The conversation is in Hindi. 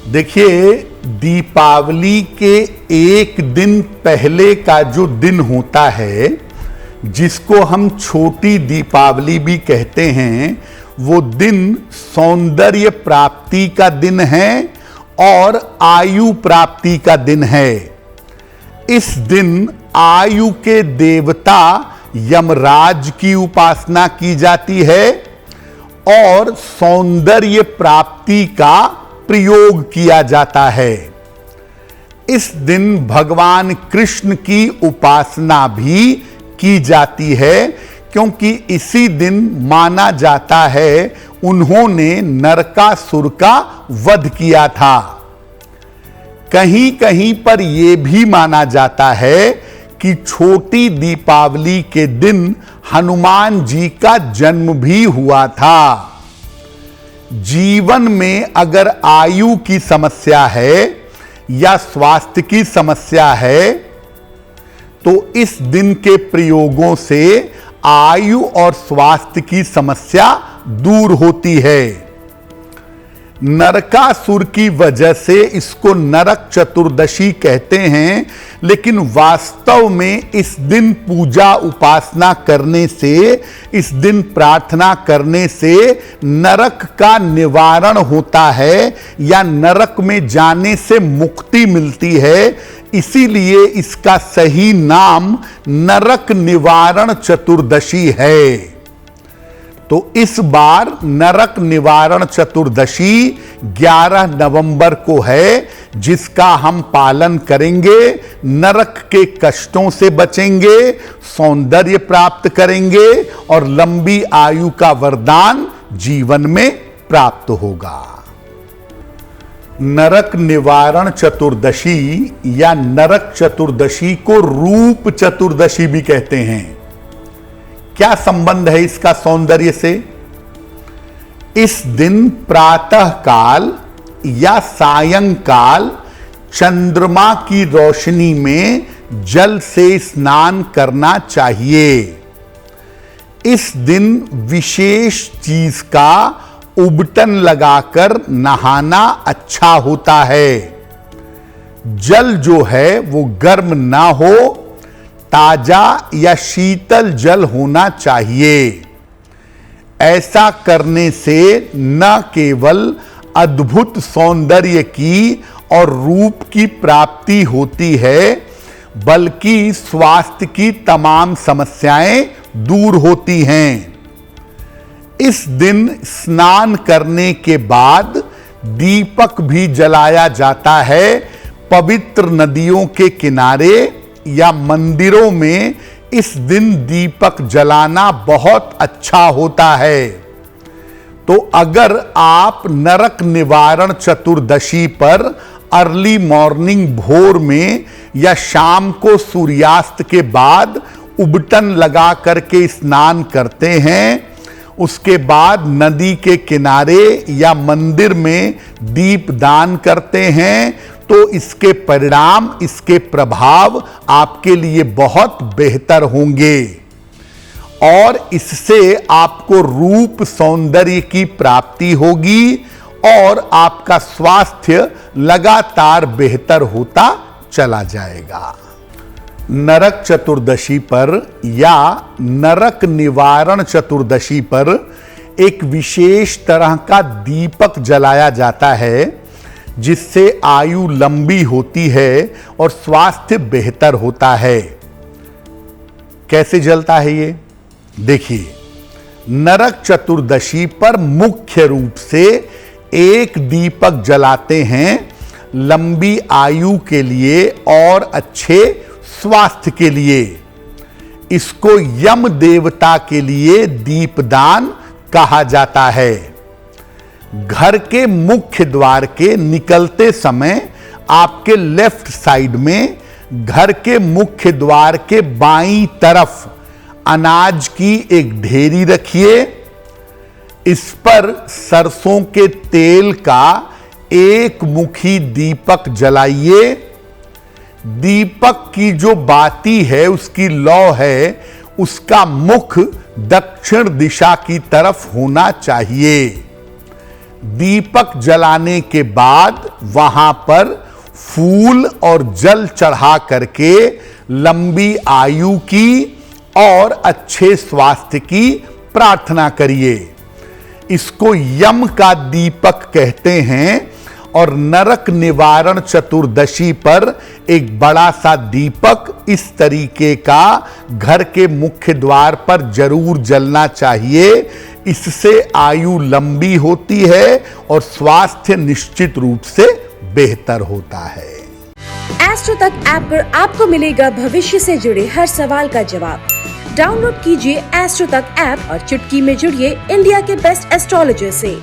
देखिए, दीपावली के एक दिन पहले का जो दिन होता है, जिसको हम छोटी दीपावली भी कहते हैं, वो दिन सौंदर्य प्राप्ति का दिन है और आयु प्राप्ति का दिन है। इस दिन आयु के देवता यमराज की उपासना की जाती है और सौंदर्य प्राप्ति का प्रयोग किया जाता है। इस दिन भगवान कृष्ण की उपासना भी की जाती है, क्योंकि इसी दिन माना जाता है उन्होंने नरकासुर का वध किया था। कहीं कहीं पर यह भी माना जाता है कि छोटी दीपावली के दिन हनुमान जी का जन्म भी हुआ था। जीवन में अगर आयु की समस्या है या स्वास्थ्य की समस्या है, तो इस दिन के प्रयोगों से आयु और स्वास्थ्य की समस्या दूर होती है। नरकासुर की वजह से इसको नरक चतुर्दशी कहते हैं, लेकिन वास्तव में इस दिन पूजा उपासना करने से, इस दिन प्रार्थना करने से नरक का निवारण होता है या नरक में जाने से मुक्ति मिलती है। इसीलिए इसका सही नाम नरक निवारण चतुर्दशी है। तो इस बार नरक निवारण चतुर्दशी 11 नवंबर को है, जिसका हम पालन करेंगे, नरक के कष्टों से बचेंगे, सौंदर्य प्राप्त करेंगे और लंबी आयु का वरदान जीवन में प्राप्त होगा। नरक निवारण चतुर्दशी या नरक चतुर्दशी को रूप चतुर्दशी भी कहते हैं। क्या संबंध है इसका सौंदर्य से? इस दिन प्रातः काल या सायंकाल चंद्रमा की रोशनी में जल से स्नान करना चाहिए। इस दिन विशेष चीज का उबटन लगाकर नहाना अच्छा होता है। जल जो है वो गर्म ना हो, ताजा या शीतल जल होना चाहिए। ऐसा करने से न केवल अद्भुत सौंदर्य की और रूप की प्राप्ति होती है, बल्कि स्वास्थ्य की तमाम समस्याएं दूर होती हैं। इस दिन स्नान करने के बाद दीपक भी जलाया जाता है। पवित्र नदियों के किनारे या मंदिरों में इस दिन दीपक जलाना बहुत अच्छा होता है। तो अगर आप नरक निवारण चतुर्दशी पर अर्ली मॉर्निंग भोर में या शाम को सूर्यास्त के बाद उबटन लगा करके स्नान करते हैं, उसके बाद नदी के किनारे या मंदिर में दीप दान करते हैं, तो इसके परिणाम, इसके प्रभाव आपके लिए बहुत बेहतर होंगे और इससे आपको रूप सौंदर्य की प्राप्ति होगी और आपका स्वास्थ्य लगातार बेहतर होता चला जाएगा। नरक चतुर्दशी पर या नरक निवारण चतुर्दशी पर एक विशेष तरह का दीपक जलाया जाता है, जिससे आयु लंबी होती है और स्वास्थ्य बेहतर होता है। कैसे जलता है ये? देखिए, नरक चतुर्दशी पर मुख्य रूप से एक दीपक जलाते हैं लंबी आयु के लिए और अच्छे स्वास्थ्य के लिए। इसको यम देवता के लिए दीपदान कहा जाता है। घर के मुख्य द्वार के निकलते समय आपके लेफ्ट साइड में घर के मुख्य द्वार के बाईं तरफ अनाज की एक ढेरी रखिए। इस पर सरसों के तेल का एक मुखी दीपक जलाइए। दीपक की जो बाती है, उसकी लौ है, उसका मुख दक्षिण दिशा की तरफ होना चाहिए। दीपक जलाने के बाद वहां पर फूल और जल चढ़ा करके लंबी आयु की और अच्छे स्वास्थ्य की प्रार्थना करिए। इसको यम का दीपक कहते हैं और नरक निवारण चतुर्दशी पर एक बड़ा सा दीपक इस तरीके का घर के मुख्य द्वार पर जरूर जलना चाहिए। इससे आयु लंबी होती है और स्वास्थ्य निश्चित रूप से बेहतर होता है। एस्ट्रो तक ऐप पर आपको मिलेगा भविष्य से जुड़े हर सवाल का जवाब। डाउनलोड कीजिए एस्ट्रो तक ऐप और चुटकी में जुड़िए इंडिया के बेस्ट एस्ट्रोलॉजर से।